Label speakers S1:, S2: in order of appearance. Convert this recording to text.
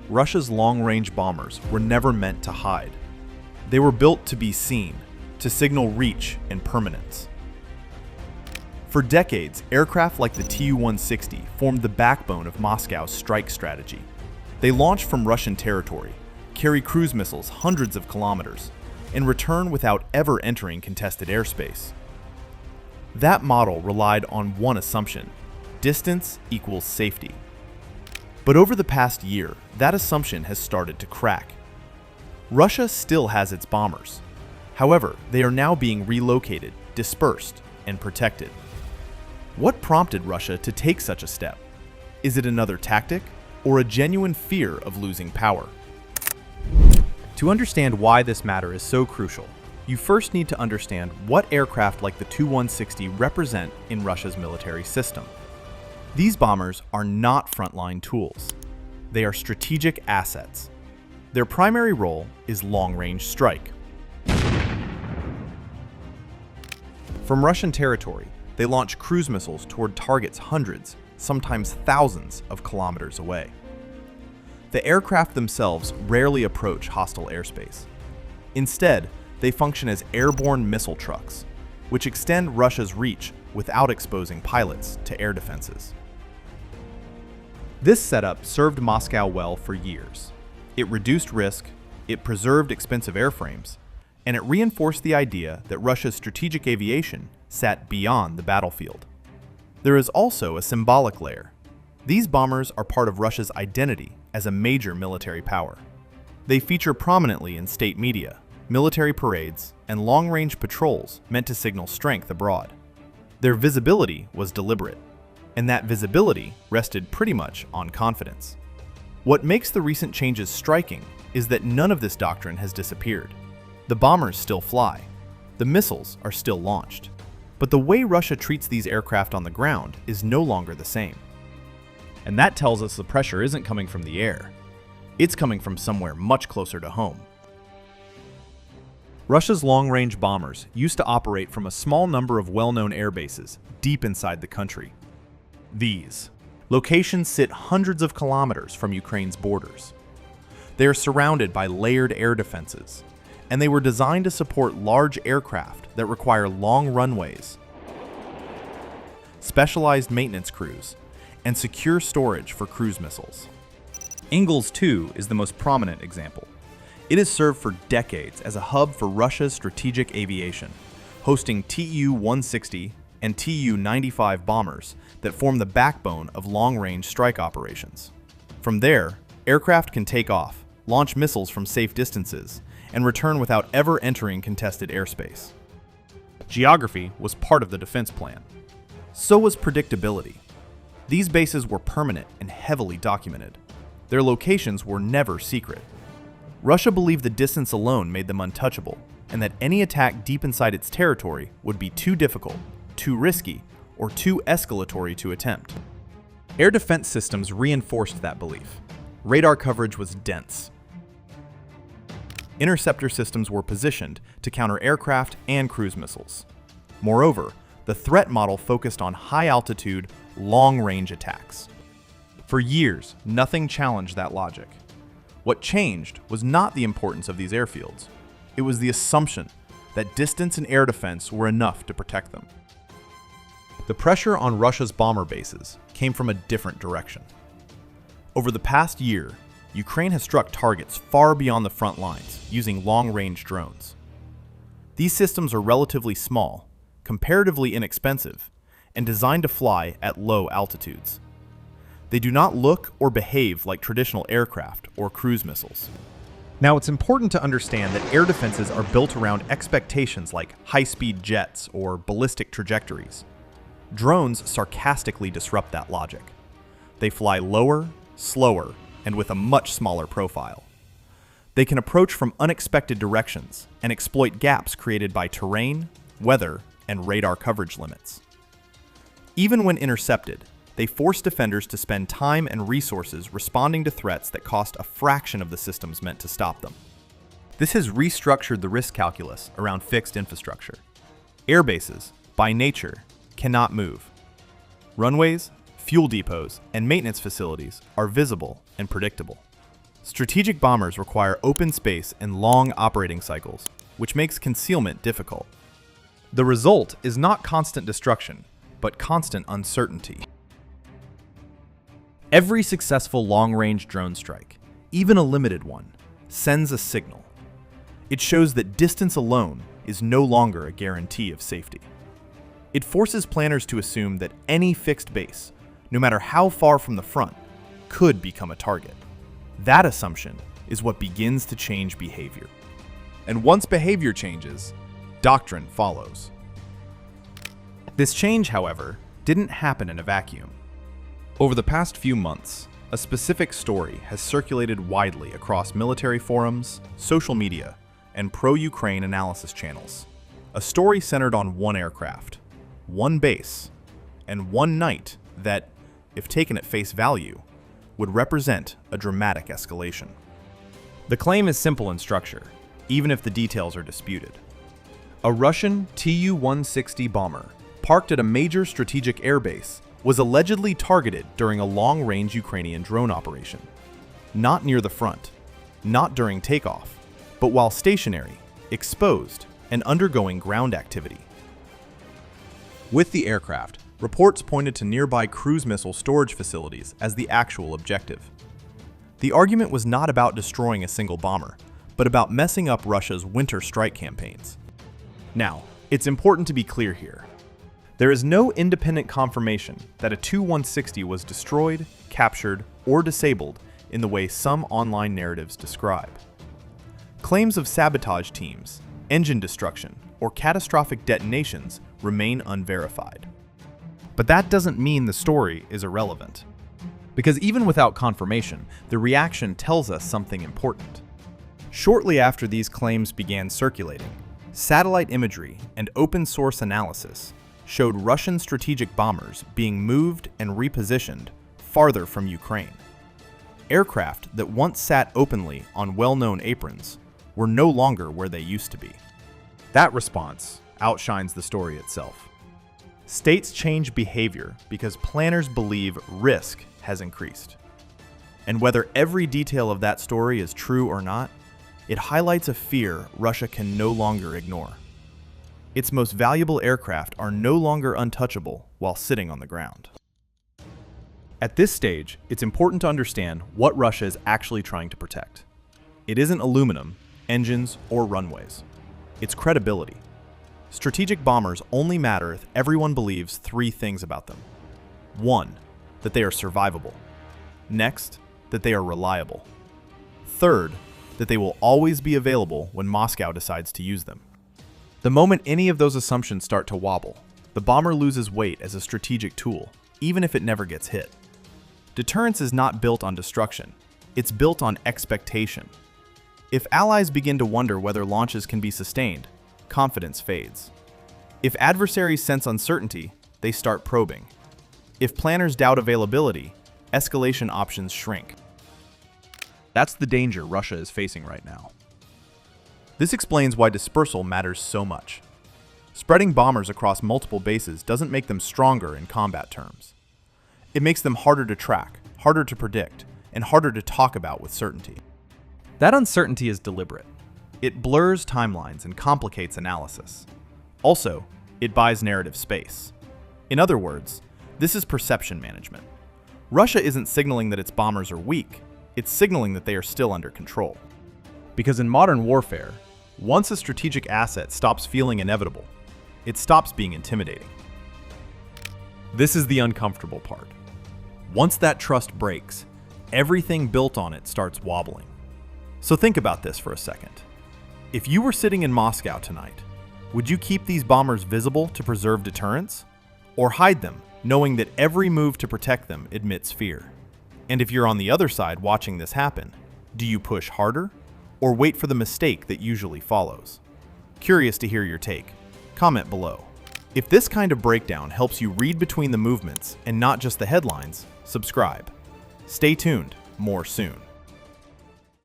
S1: Russia's long-range bombers were never meant to hide. They were built to be seen, to signal reach and permanence. For decades, aircraft like the Tu-160 formed the backbone of Moscow's strike strategy. They launch from Russian territory, carry cruise missiles hundreds of kilometers, and return without ever entering contested airspace. That model relied on one assumption: distance equals safety. But over the past year, that assumption has started to crack. Russia still has its bombers. However, they are now being relocated, dispersed, and protected. What prompted Russia to take such a step? Is it another tactic, or a genuine fear of losing power? To understand why this matter is so crucial, you first need to understand what aircraft like the Tu-160 represent in Russia's military system. These bombers are not frontline tools. They are strategic assets. Their primary role is long-range strike. From Russian territory, they launch cruise missiles toward targets hundreds, sometimes thousands of kilometers away. The aircraft themselves rarely approach hostile airspace. Instead, they function as airborne missile trucks, which extend Russia's reach without exposing pilots to air defenses. This setup served Moscow well for years. It reduced risk, it preserved expensive airframes, and it reinforced the idea that Russia's strategic aviation sat beyond the battlefield. There is also a symbolic layer. These bombers are part of Russia's identity as a major military power. They feature prominently in state media, military parades, and long-range patrols meant to signal strength abroad. Their visibility was deliberate, and that visibility rested pretty much on confidence. What makes the recent changes striking is that none of this doctrine has disappeared. The bombers still fly. The missiles are still launched. But the way Russia treats these aircraft on the ground is no longer the same. And that tells us the pressure isn't coming from the air. It's coming from somewhere much closer to home. Russia's long-range bombers used to operate from a small number of well-known air bases deep inside the country. These locations sit hundreds of kilometers from Ukraine's borders. They are surrounded by layered air defenses, and they were designed to support large aircraft that require long runways, specialized maintenance crews, and secure storage for cruise missiles. Ingalls 2 is the most prominent example. It has served for decades as a hub for Russia's strategic aviation, hosting Tu-160 and Tu-95 bombers that form the backbone of long-range strike operations. From there, aircraft can take off, launch missiles from safe distances, and return without ever entering contested airspace. Geography was part of the defense plan. So was predictability. These bases were permanent and heavily documented. Their locations were never secret. Russia believed the distance alone made them untouchable, and that any attack deep inside its territory would be too difficult, too risky, or too escalatory to attempt. Air defense systems reinforced that belief. Radar coverage was dense. Interceptor systems were positioned to counter aircraft and cruise missiles. Moreover, the threat model focused on high-altitude, long-range attacks. For years, nothing challenged that logic. What changed was not the importance of these airfields. It was the assumption that distance and air defense were enough to protect them. The pressure on Russia's bomber bases came from a different direction. Over the past year, Ukraine has struck targets far beyond the front lines using long-range drones. These systems are relatively small, comparatively inexpensive, and designed to fly at low altitudes. They do not look or behave like traditional aircraft or cruise missiles. Now, it's important to understand that air defenses are built around expectations like high-speed jets or ballistic trajectories. Drones sarcastically disrupt that logic. They fly lower, slower, and with a much smaller profile. They can approach from unexpected directions and exploit gaps created by terrain, weather, and radar coverage limits. Even when intercepted, they force defenders to spend time and resources responding to threats that cost a fraction of the systems meant to stop them. This has restructured the risk calculus around fixed infrastructure. Air bases, by nature, cannot move. Runways, fuel depots, and maintenance facilities are visible and predictable. Strategic bombers require open space and long operating cycles, which makes concealment difficult. The result is not constant destruction, but constant uncertainty. Every successful long-range drone strike, even a limited one, sends a signal. It shows that distance alone is no longer a guarantee of safety. It forces planners to assume that any fixed base, no matter how far from the front, could become a target. That assumption is what begins to change behavior. And once behavior changes, doctrine follows. This change, however, didn't happen in a vacuum. Over the past few months, a specific story has circulated widely across military forums, social media, and pro-Ukraine analysis channels. A story centered on one aircraft, one base, and one night that, if taken at face value, would represent a dramatic escalation. The claim is simple in structure, even if the details are disputed. A Russian Tu-160 bomber, parked at a major strategic airbase, was allegedly targeted during a long-range Ukrainian drone operation. Not near the front, not during takeoff, but while stationary, exposed, and undergoing ground activity. With the aircraft, reports pointed to nearby cruise missile storage facilities as the actual objective. The argument was not about destroying a single bomber, but about messing up Russia's winter strike campaigns. Now, it's important to be clear here. There is no independent confirmation that a Tu-160 was destroyed, captured, or disabled in the way some online narratives describe. Claims of sabotage teams, engine destruction, or catastrophic detonations remain unverified. But that doesn't mean the story is irrelevant. Because even without confirmation, the reaction tells us something important. Shortly after these claims began circulating, satellite imagery and open source analysis showed Russian strategic bombers being moved and repositioned farther from Ukraine. Aircraft that once sat openly on well-known aprons were no longer where they used to be. That response outshines the story itself. States change behavior because planners believe risk has increased. And whether every detail of that story is true or not, it highlights a fear Russia can no longer ignore. Its most valuable aircraft are no longer untouchable while sitting on the ground. At this stage, it's important to understand what Russia is actually trying to protect. It isn't aluminum, engines, or runways. It's credibility. Strategic bombers only matter if everyone believes three things about them. 1, that they are survivable. Next, that they are reliable. Third, that they will always be available when Moscow decides to use them. The moment any of those assumptions start to wobble, the bomber loses weight as a strategic tool, even if it never gets hit. Deterrence is not built on destruction. It's built on expectation. If allies begin to wonder whether launches can be sustained, confidence fades. If adversaries sense uncertainty, they start probing. If planners doubt availability, escalation options shrink. That's the danger Russia is facing right now. This explains why dispersal matters so much. Spreading bombers across multiple bases doesn't make them stronger in combat terms. It makes them harder to track, harder to predict, and harder to talk about with certainty. That uncertainty is deliberate. It blurs timelines and complicates analysis. Also, it buys narrative space. In other words, this is perception management. Russia isn't signaling that its bombers are weak, it's signaling that they are still under control. Because in modern warfare, once a strategic asset stops feeling inevitable, it stops being intimidating. This is the uncomfortable part. Once that trust breaks, everything built on it starts wobbling. So think about this for a second. If you were sitting in Moscow tonight, would you keep these bombers visible to preserve deterrence? Or hide them, knowing that every move to protect them admits fear? And if you're on the other side watching this happen, do you push harder? Or wait for the mistake that usually follows? Curious to hear your take. Comment below. If this kind of breakdown helps you read between the movements and not just the headlines, subscribe. Stay tuned, more soon.